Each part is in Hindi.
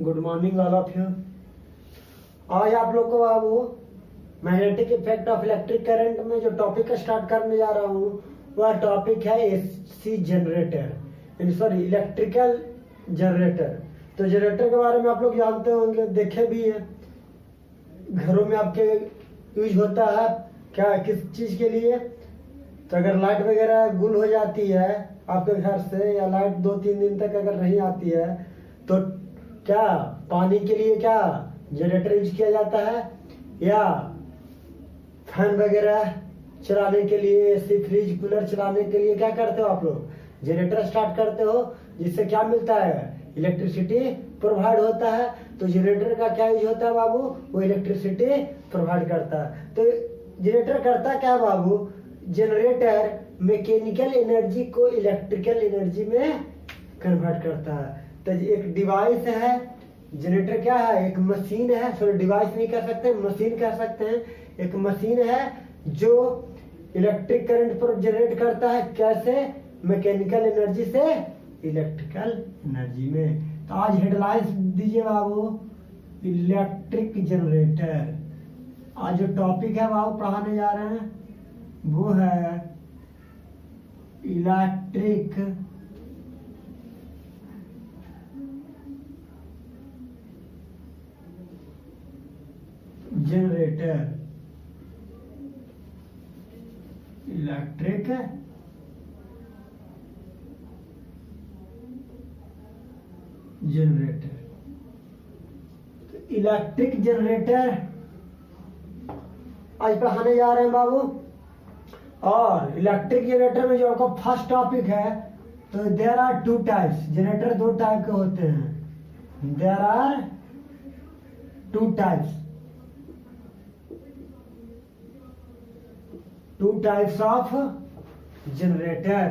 Good morning all of you. आज आप लोग को बाबू magnetic effect of electric current में जो टॉपिक स्टार्ट करने जा रहा हूँ वह टॉपिक है AC generator, sorry electrical generator. तो जनरेटर के बारे में आप लोग जानते होंगे, देखे भी है, घरों में आपके यूज होता है। क्या किस चीज के लिए? तो अगर लाइट वगैरह गुल हो जाती है आपके घर से, या लाइट 2-3 दिन तक अगर नहीं आती है, तो क्या पानी के लिए क्या जनरेटर यूज किया जाता है, या फैन वगैरह चलाने के लिए, एसी फ्रिज कूलर चलाने के लिए क्या करते हो आप लोग? जनरेटर स्टार्ट करते हो, जिससे क्या मिलता है? इलेक्ट्रिसिटी प्रोवाइड होता है। तो जनरेटर का क्या यूज होता है बाबू? वो इलेक्ट्रिसिटी प्रोवाइड करता है। तो जनरेटर करता क्या बाबू? जनरेटर मैकेनिकल एनर्जी को इलेक्ट्रिकल एनर्जी में कन्वर्ट करता है। तो एक डिवाइस है, जनरेटर क्या है? एक मशीन है, सॉरी डिवाइस नहीं कह सकते, मशीन कह सकते हैं। एक मशीन है जो इलेक्ट्रिक करंट पर जनरेट करता है। कैसे? मैकेनिकल एनर्जी से इलेक्ट्रिकल एनर्जी में। तो आज हेडलाइंस दीजिए बाबू, इलेक्ट्रिक जनरेटर। आज जो टॉपिक है बाबू पढ़ाने जा रहे हैं वो है electric generator. Electric generator. Electric generator आज पढ़ाने जा रहे हैं बाबू। और इलेक्ट्रिक जनरेटर में जो आपका फर्स्ट टॉपिक है, तो there are 2 types. Generator 2 type के होते हैं। There are 2 types, 2 types of generator.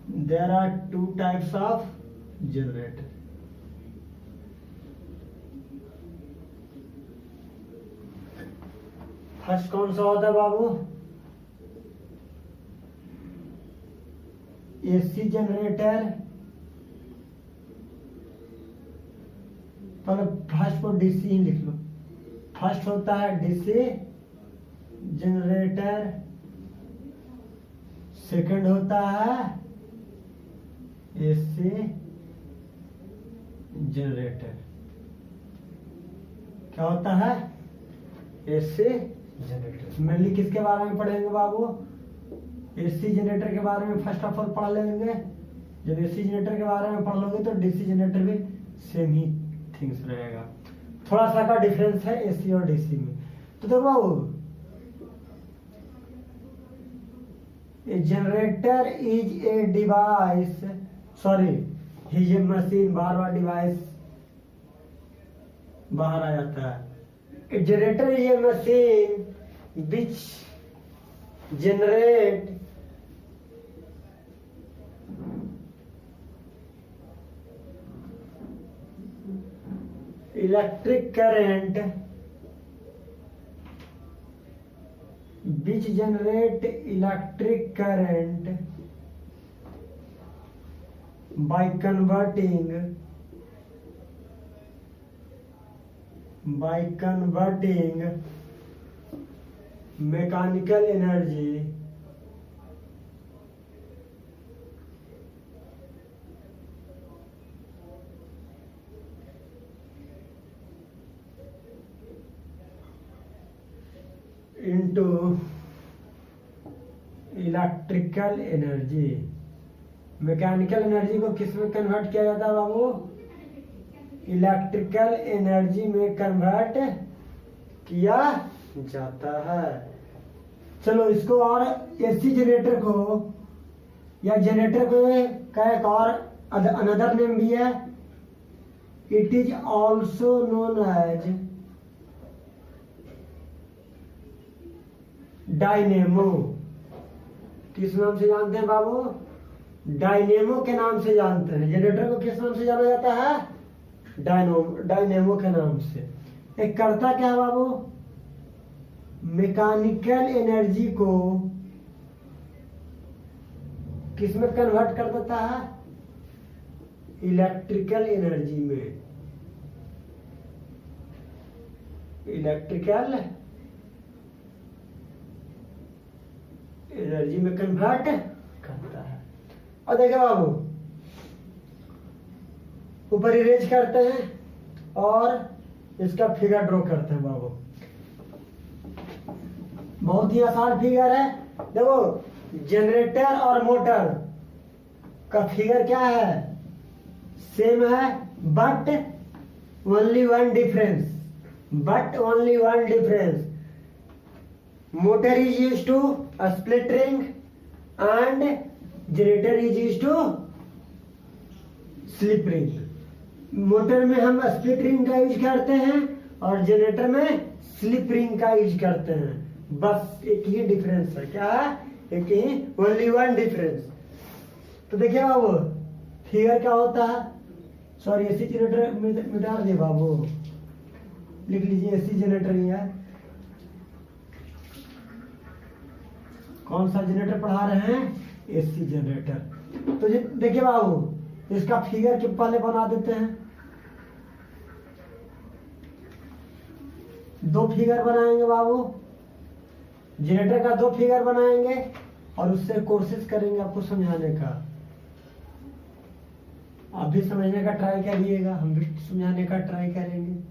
There are 2 types of generator. First कौन सा होता है बाबू? AC generator. पहले फर्स्ट को डीसी ही लिख लो। फर्स्ट होता है डीसी जनरेटर, सेकंड होता है एसी जनरेटर। क्या होता है? AC generator. मेनली किसके बारे में पढ़ेंगे बाबू? एसी जनरेटर के बारे में फर्स्ट ऑफ ऑल पढ़ लेंगे। जब एसी जनरेटर के बारे में पढ़ लोगे तो डीसी जनरेटर भी सेम ही थिंग्स रहेगा। थोड़ा सा का डिफरेंस है एसी और डीसी में। तो देखो बाबू, a generator is a device, sorry is a machine, बार बार डिवाइस बाहर आ जाता है। A generator is a machine which generate electric current, which generate electric current by converting mechanical energy into electrical energy. Mechanical energy को किस में कन्वर्ट किया जाता है बाबू? इलेक्ट्रिकल एनर्जी में कन्वर्ट किया जाता है। चलो इसको, और एसी जनरेटर को या जनरेटर को का एक और अनदर नेम भी है। It is also known as dynamo. किस नाम से जानते हैं बाबू? डायनेमो के नाम से जानते हैं। जनरेटर को किस नाम से जाना जाता है? डायनेमो के नाम से। एक करता क्या है बाबू? मैकेनिकल एनर्जी को किस में कन्वर्ट कर देता है? इलेक्ट्रिकल एनर्जी में। इलेक्ट्रिकल एनर्जी में कन्वर्ट करता है। और देखिए बाबू, ऊपर इरेज करते हैं और इसका फिगर ड्रॉ करते हैं बाबू। बहुत ही आसान फिगर है। देखो, जनरेटर और मोटर का फिगर क्या है, सेम है, but only one difference, motor is use to split ring and generator is use to slip ring. Motor में हम स्प्लिट रिंग का यूज करते हैं और जनरेटर में स्लिप रिंग का यूज करते हैं। बस एक ही डिफरेंस है। क्या है? एक ही, ओनली वन डिफरेंस। तो देखिए बाबू, फिगर क्या होता है, सॉरी एसी जनरेटर मिटा दिए बाबू, लिख लीजिए एसी जनरेटर ही है। कौन सा जनरेटर पढ़ा रहे हैं? AC generator. तो देखिए बाबू, इसका फिगर के पहले बना देते हैं। दो फिगर बनाएंगे बाबू, जनरेटर का दो फिगर बनाएंगे और उससे कोशिश करेंगे आपको समझाने का। आप भी समझने का ट्राई करिएगा, हम भी समझाने का ट्राई करेंगे।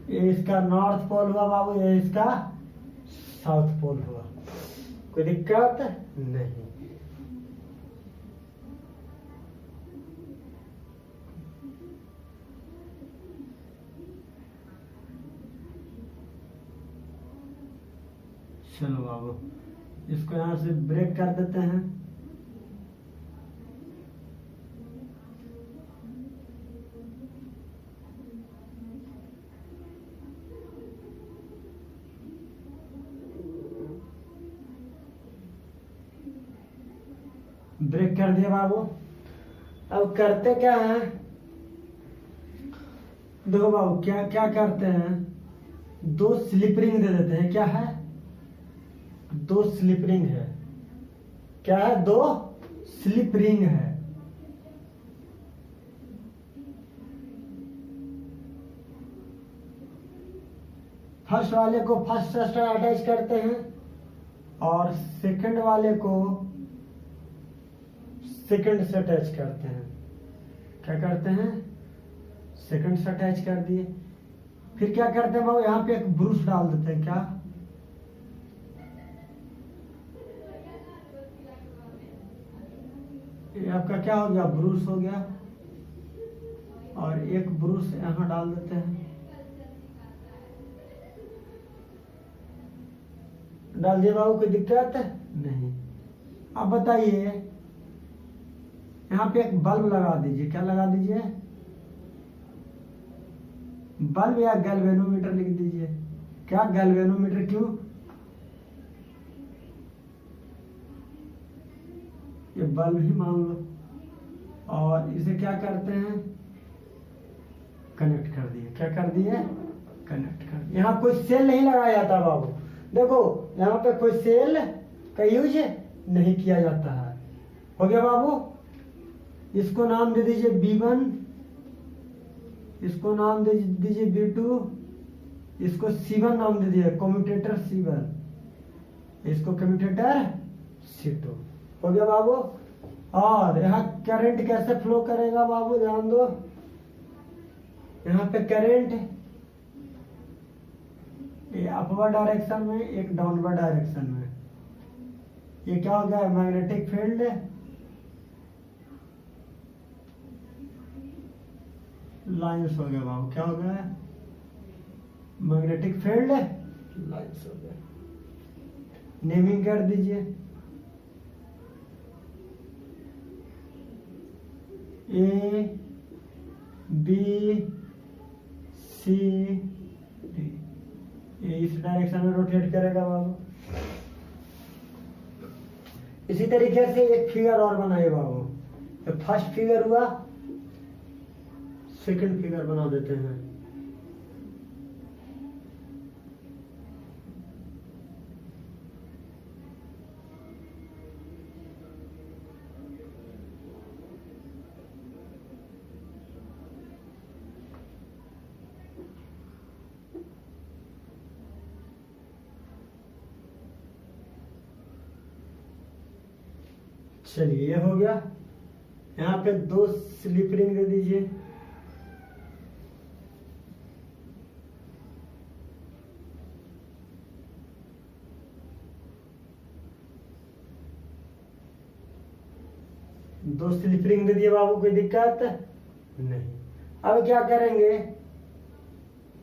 ये इसका नॉर्थ पोल हुआ बाबू, ये इसका साउथ पोल हुआ। कोई दिक्कत नहीं। चलो बाबू, इसको यहां से ब्रेक कर देते हैं। ब्रेक कर दिया बाबू। अब करते क्या है, देखो बाबू, क्या क्या करते हैं, दो स्लिप रिंग दे देते हैं। क्या है? दो स्लिप रिंग है। क्या है? दो स्लिप रिंग है। फर्स्ट वाले को फर्स्ट से अटैच करते हैं और सेकंड वाले को सेकंड से अटैच करते हैं। क्या करते हैं? सेकंड से अटैच कर दिए। फिर क्या करते हैं बाबू, यहाँ पे एक ब्रूस डाल देते हैं। क्या? ये आपका क्या हो गया? ब्रूस हो गया। और एक ब्रूस यहाँ डाल देते हैं। डाल दिए बाबू, कोई दिक्कत नहीं। अब बताइए, यहाँ पे एक बल्ब लगा दीजिए। क्या लगा दीजिए? बल्ब या गैल्वेनोमीटर लिख दीजिए। क्या? गैल्वेनोमीटर। क्यों? ये बल्ब ही मान लो। और इसे क्या करते हैं? कनेक्ट कर दिए। क्या कर दिए? कनेक्ट कर दिए। यहाँ कोई सेल नहीं लगाया जाता बाबू। देखो, यहाँ पे कोई सेल का यूज नहीं किया जाता है। हो गया बाबू। इसको नाम दे दीजिए B1, इसको नाम दे दीजिए B2, इसको C1 नाम दे दीजिए, कम्यूटेटर C1, इसको कम्यूटेटर C2। हो गया बाबू। और यहाँ करंट कैसे फ्लो करेगा बाबू, ध्यान दो। यहाँ पे करंट ये अपवर्ड डायरेक्शन में, एक डाउनवर्ड डायरेक्शन में। ये क्या हो गया? Magnetic field. लाइन्स हो गया बाबू। क्या हो गया? मैग्नेटिक फील्ड लाइन्स हो गया। नेमिंग कर दीजिए। A B C इसी तरीके से एक फिगर और बनाए बाबू। तो फर्स्ट फिगर हुआ, सेकंड फिगर बना देते हैं। चलिए ये हो गया। यहाँ पे 2 स्लिप रिंग दे दीजिए। दो स्लिप रिंग दे दिए बाबू, कोई दिक्कत नहीं। अब क्या करेंगे,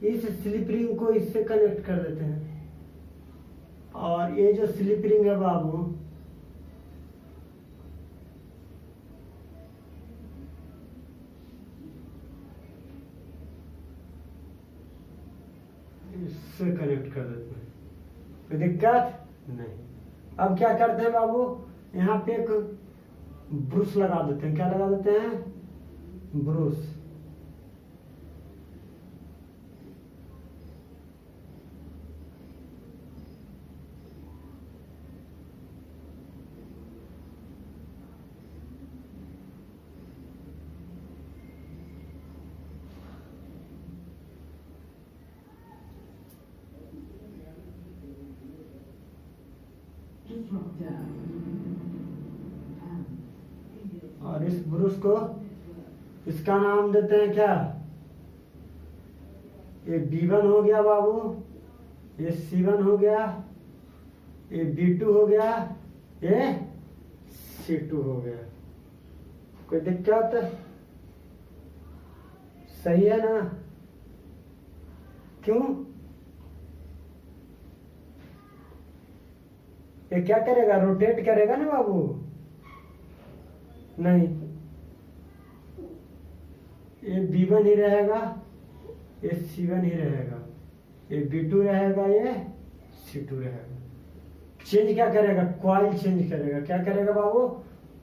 इस स्लिप रिंग को इससे कनेक्ट कर देते हैं, और ये जो स्लिप रिंग है बाबू इससे कनेक्ट कर देते हैं, कोई दिक्कत नहीं। अब क्या करते हैं बाबू, यहाँ पे एक ब्रूस लगा देते हैं। क्या लगा देते हैं, ब्रूस। और इस ब्रूस को, इसका नाम देते हैं क्या, ये B1 हो गया बाबू, ये C1 हो गया, ये B2 हो गया, ये C2 हो गया। कोई दिक्कत, सही है ना? क्यों, ये क्या करेगा, रोटेट करेगा ना बाबू? नहीं, ये B1 ही रहेगा, ये C1 ही रहेगा, ये B2 रहेगा, ये C2 रहेगा। चेंज क्या करेगा, कॉइल चेंज करेगा। क्या करेगा बाबू,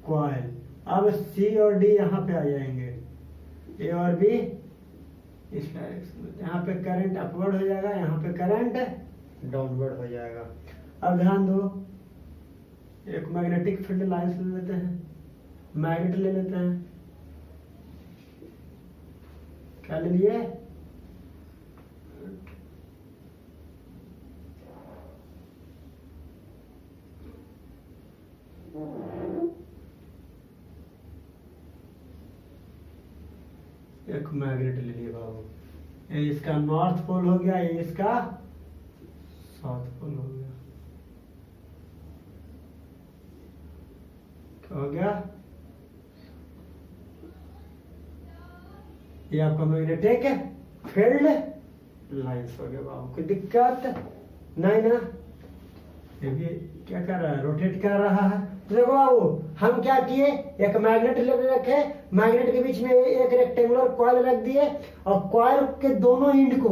कॉइल। अब C और D यहाँ पे आ जाएंगे, A और B इस डायरेक्शन में। यहाँ पे करंट अपवर्ड हो जाएगा, यहाँ पे करंट डाउनवर्ड हो जाएगा। अब ध्यान दो, एक मैग्नेटिक फील्ड लाइंस ले लेते हैं, मैग्नेट ले लेते हैं। क्या ले लिए, एक मैग्नेट ले लिए बाबू। ये इसका नॉर्थ पोल हो गया, ये इसका साउथ पोल हो गया। क्या हो गया, ये आपका मैग्नेटिक फील्ड लाइंस हो गया बाबू। कोई दिक्कत नहीं ना? ये भी क्या कर रहा है, रोटेट कर रहा है। तो देखो बाबू, हम क्या किए, एक मैग्नेट ले रखे, मैग्नेट के बीच में एक रेक्टेंगुलर कॉइल रख दिए, और कॉइल के दोनों एंड को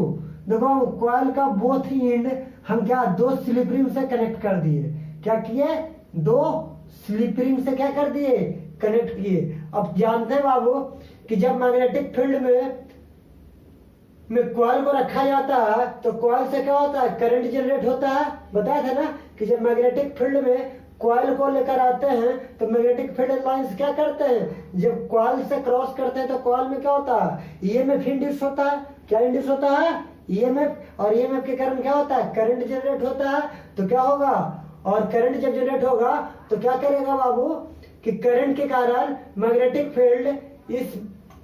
देखो बाबू, कॉइल का बोथ ही एंड हम क्या 2 स्लिप रिंग से कनेक्ट कर दिए। क्या किए, 2 स्लिप रिंग से क्या कर दिए, कनेक्ट किए। अब जानते हैं बाबू कि जब मैग्नेटिक फील्ड में कॉइल को रखा जाता है तो कॉइल से क्या होता है, करंट जनरेट होता है। बताया था ना कि जब मैग्नेटिक फील्ड में कॉइल को लेकर आते हैं तो मैग्नेटिक फील्ड लाइंस क्या करते हैं, जब कॉइल से क्रॉस करते हैं तो कॉइल में क्या होता है, ईएमएफ इंड्यूस होता है। क्या इंड्यूस होता है, ईएमएफ। और ईएमएफ के कारण क्या होता है, करंट जनरेट होता है। तो क्या होगा, और करंट जब जनरेट होगा तो क्या करेगा बाबू कि करंट के कारण मैग्नेटिक फील्ड इस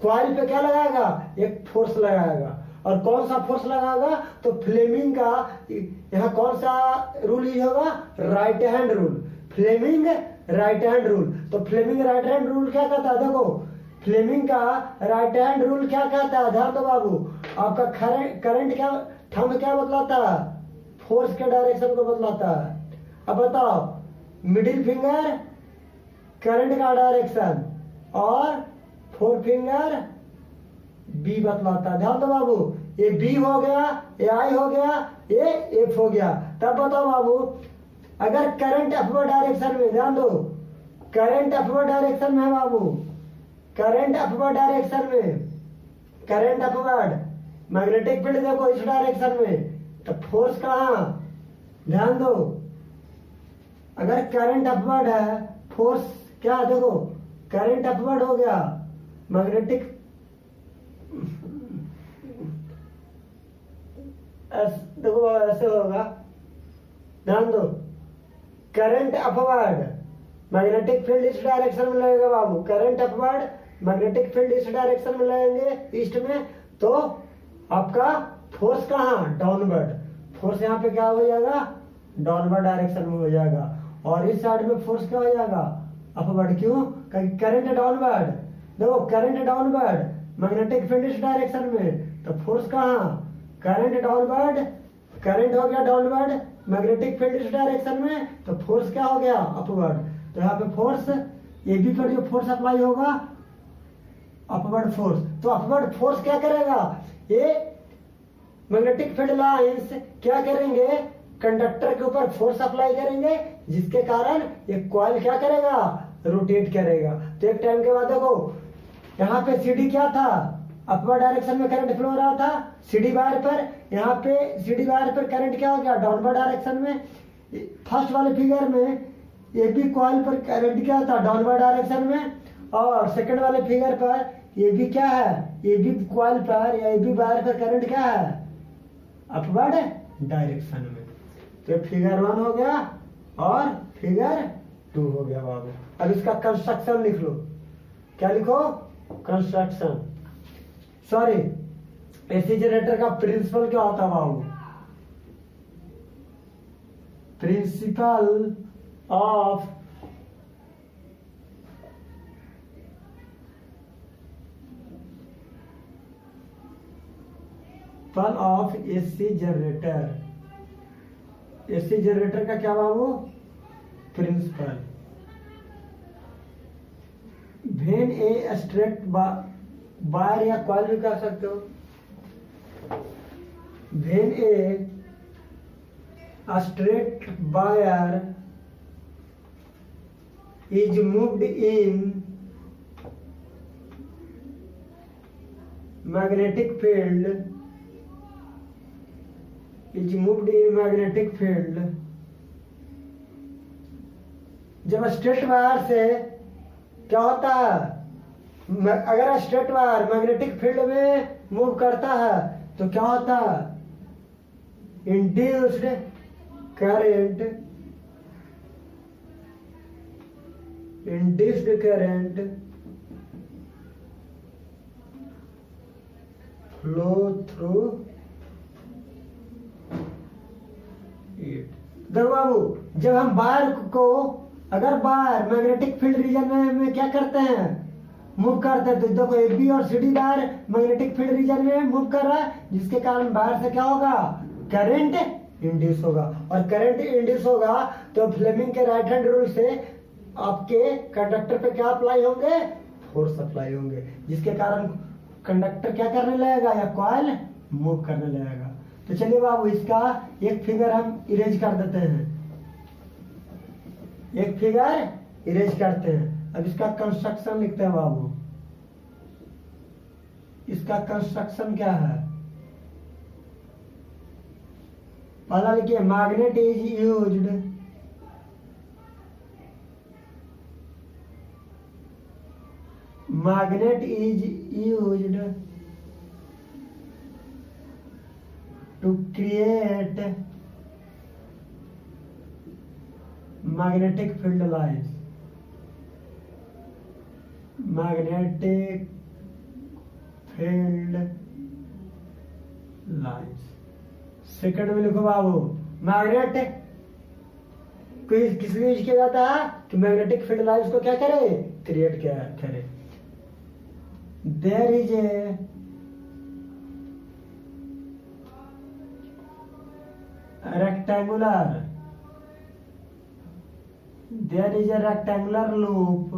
कॉइल पे क्या लगाएगा, एक फोर्स लगाएगा। और कौन सा फोर्स लगाएगा, तो फ्लेमिंग का यहाँ कौन सा रूल यूज होगा, right hand rule. Fleming right hand rule. तो फ्लेमिंग राइट हैंड रूल क्या कहता है, देखो फ्लेमिंग का राइट हैंड रूल क्या कहता है, ध्यान दो बाबू। आपका करंट क्या, थंब क्या बतलाता है, फोर्स के डायरेक्शन को बतलाता है। अब बताओ, मिडिल फिंगर करंट का डायरेक्शन, और 4 फिंगर बी बतलाता है। ध्यान दो बाबू, ये बी हो गया, ये आई हो गया, ये एफ हो गया। तब बताओ बाबू, अगर करंट अपवर्ड डायरेक्शन में, ध्यान दो, करंट अपवर्ड डायरेक्शन में है बाबू, करंट अपवर्ड डायरेक्शन में, करंट अपवर्ड, मैग्नेटिक फील्ड देखो इस डायरेक्शन में, तो फोर्स कहाँ, ध्यान दो, अगर करंट अपवर्ड है फोर्स क्या, देखो करंट अपवर्ड हो गया, मैग्नेटिक देखो ऐसे होगा, ध्यान दो, करंट अपवर्ड, मैग्नेटिक फील्ड इस डायरेक्शन में लगेगा बाबू, करंट अपवर्ड मैग्नेटिक फील्ड इस डायरेक्शन में लगेंगे ईस्ट में, तो आपका फोर्स कहाँ, डाउनवर्ड, फोर्स यहाँ पे क्या हो जाएगा, डाउनवर्ड डायरेक्शन में हो जाएगा, और इस साइड में फोर्स क्या हो जाएगा, अपवर्ड, क्यों, क्योंकि करंट डाउनवर्ड, देखो करंट डाउनवर्ड मैग्नेटिक फील्ड इस डायरेक्शन में, तो फोर्स कहाँ, करंट डाउनवर्ड, करंट हो गया डाउनवर्ड, मैग्नेटिक फील्ड इस डायरेक्शन में, तो फोर्स क्या हो गया, अपवर्ड, तो यहाँ पे फोर्स ए बी पर जो फोर्स अप्लाई होगा अपवर्ड फोर्स, तो अपवर्ड फोर्स क्या करेगा, ये मैग्नेटिक फील्ड लाइंस क्या करेंगे, कंडक्टर के ऊपर फोर्स अप्लाई करेंगे, जिसके कारण ये कॉइल क्या करेगा, रोटेट करेगा। तो एक टाइम के बाद देखो यहाँ पे सीडी क्या था, अपवर्ड डायरेक्शन में करंट फ्लो हो रहा था सीडी वायर पर, यहाँ पे सीडी वायर पर करंट क्या हो गया, डाउनवर्ड डायरेक्शन में। फर्स्ट वाले फिगर में ए बी कॉइल पर करंट क्या था, डाउनवर्ड डायरेक्शन में, और सेकंड वाले फिगर पर ए बी क्या है, ए बी कॉइल पर या ए बी वायर पर करंट क्या है, अपवर्ड डायरेक्शन में। तो फिगर 1 हो गया और फिगर 2 हो गया बाबू। अब इसका कंस्ट्रक्शन लिख लो, क्या लिखो, कंस्ट्रक्शन, सॉरी एसी जनरेटर का प्रिंसिपल क्या होता है बाबू, principle of AC generator, AC generator का क्या बाबू, principle, when a straight wire या कॉइल भी कर सकते हो, when a straight wire is moved in magnetic field, is moved in magnetic field, जब स्ट्रेट वायर से क्या होता है, अगर स्ट्रेट वायर मैग्नेटिक फील्ड में मूव करता है तो क्या होता है, induced current, induced current flow through it। देखो बाबू, जब हम वायर को, अगर वायर मैग्नेटिक फील्ड रीजन में क्या करते हैं, मूव करते हैं, तो देखो ए बी और C D wire magnetic field region में मूव कर रहा है, जिसके कारण वायर से क्या होगा, करंट इंड्यूस होगा, और करंट इंड्यूस होगा तो फ्लेमिंग के राइट हैंड रूल से आपके कंडक्टर पे क्या अप्लाई होंगे, फोर्स अप्लाई होंगे, जिसके कारण कंडक्टर क्या करने लगेगा, या कॉइल मूव करने लगेगा। तो चलिए बाबू इसका एक फिगर हम इरेज कर देते हैं, एक फिगर इरेज करते हैं। अब इसका कंस्ट्रक्शन लिखते हैं बाबू, इसका कंस्ट्रक्शन क्या है, पहला लिखिए, magnet is used, magnet is used to create magnetic field lines, magnetic field lines। Second में लिखो बाबू, मैग्नेट किस लिए यूज किया जाता है, कि मैग्नेटिक फील्ड लाइंस को क्या करे, क्रिएट करे। There is a rectangular loop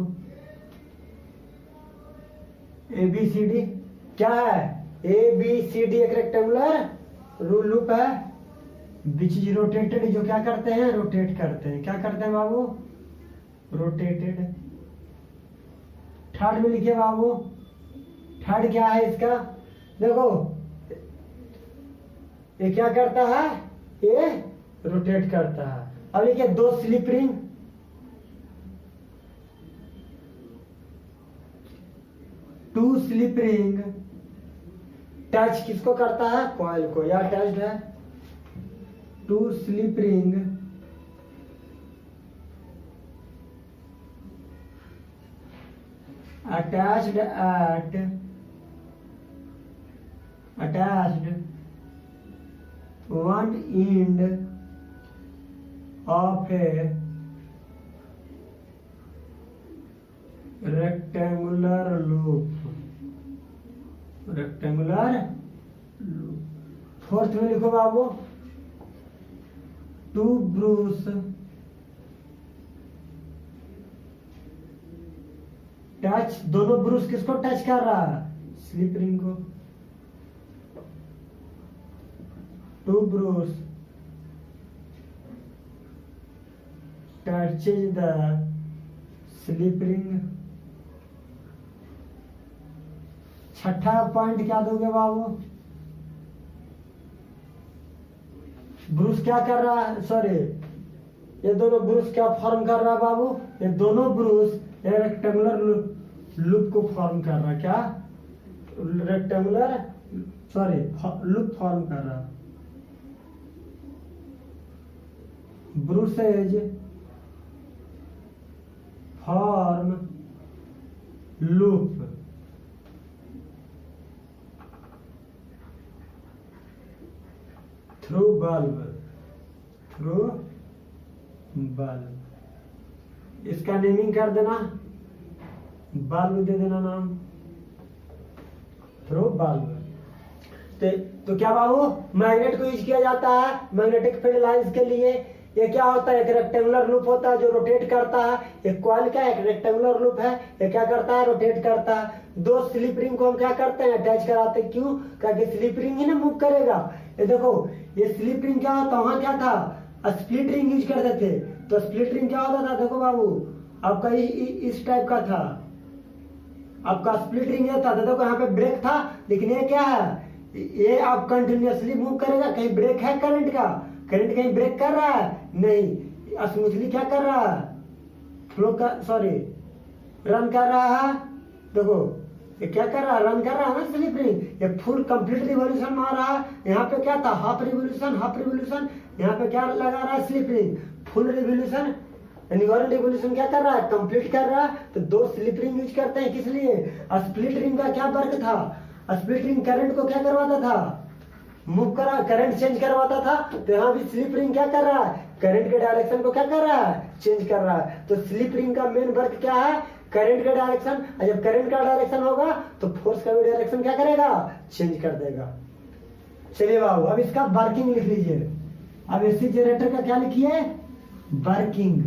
ABCD, क्या है, ABCD एक रेक्टेंगुलर लूप है, विच रोटेटेड, जो क्या करते हैं, रोटेट करते हैं, क्या करते हैं बाबू, रोटेटेड। थर्ड में लिखिए बाबू, थर्ड क्या है इसका, देखो ये क्या करता है, ये रोटेट करता है। अब लिखिए दो slip ring, two slip ring touch किसको करता है, कॉइल को, या अटैच्ड है, two slip ring attached one end of a rectangular loop, fourth में लिखो बाबू, टू ब्रूस टच, दोनों ब्रूस किसको टच कर रहा है, स्लिप रिंग को, two brush touches the slip ring. छठा पॉइंट क्या दोगे बाबू, ब्रूस क्या कर रहा है, सॉरी ये दोनों ब्रूस क्या फॉर्म कर रहा है बाबू, ये दोनों ब्रूस रेक्टेंगुलर लूप को फॉर्म कर रहा है, क्या रेक्टेंगुलर सॉरी लूप फॉर्म कर रहा है। ब्रूसेज फॉर्म लूप थ्रू बल्ब, इसका नेमिंग कर देना, बल्ब दे देना नाम, थ्रू बल्ब। तो क्या बाबू, मैग्नेट को यूज किया जाता है मैग्नेटिक फील्ड लाइंस के लिए। ये क्या होता है, एक रेक्टेंगुलर लूप होता है जो रोटेट करता है, एक कॉइल का एक रेक्टेंगुलर लूप है, ये क्या करता है, रोटेट करता है। दो स्लिप रिंग को हम क्या करते हैं, अटैच कराते हैं, क्यों, क्योंकि स्लिप रिंग ही ना मूव करेगा। ये देखो ये स्लिप रिंग क्या होता है, वहां क्या था, स्प्लिट रिंग यूज करते थे, तो स्प्लिट रिंग क्या होता था, देखो बाबू आपका इस टाइप का था, आपका स्प्लिट रिंग ये था, तो देखो यहाँ पे ब्रेक था, लेकिन ये क्या है, ये आप कंटिन्यूअसली मूव करेगा, कहीं ब्रेक है करंट का, करंट कहीं ब्रेक कर रहा है नहीं, स्मूथली क्या कर रहा है, फ्लो का सॉरी रन कर रहा है। देखो ये क्या कर रहा है, रन कर रहा है ना स्लिप रिंग, ये फुल कंप्लीट रिवॉल्यूशन मार रहा है। यहाँ पे क्या था, हाफ रिवॉल्यूशन, यहाँ पे क्या लगा रहा है, slip ring full revolution, revolution क्या कर रहा है, कंप्लीट कर रहा है। तो दो स्लिप रिंग यूज करते हैं, किस लिए, स्प्लिट रिंग का क्या वर्क था, स्प्लिट रिंग करंट को क्या करवाता था, मूव करा, करंट चेंज करवाता था। तो यहाँ भी स्लिप रिंग क्या कर रहा है, करंट के डायरेक्शन को क्या कर रहा है, चेंज कर रहा है। तो स्लिप रिंग का मेन वर्क क्या है, करंट का डायरेक्शन, जब करंट का डायरेक्शन होगा तो फोर्स का भी डायरेक्शन क्या करेगा, चेंज कर देगा। चलिए बाबू अब इसका वर्किंग लिख लीजिए। अब एसी जनरेटर का क्या लिखिए, वर्किंग।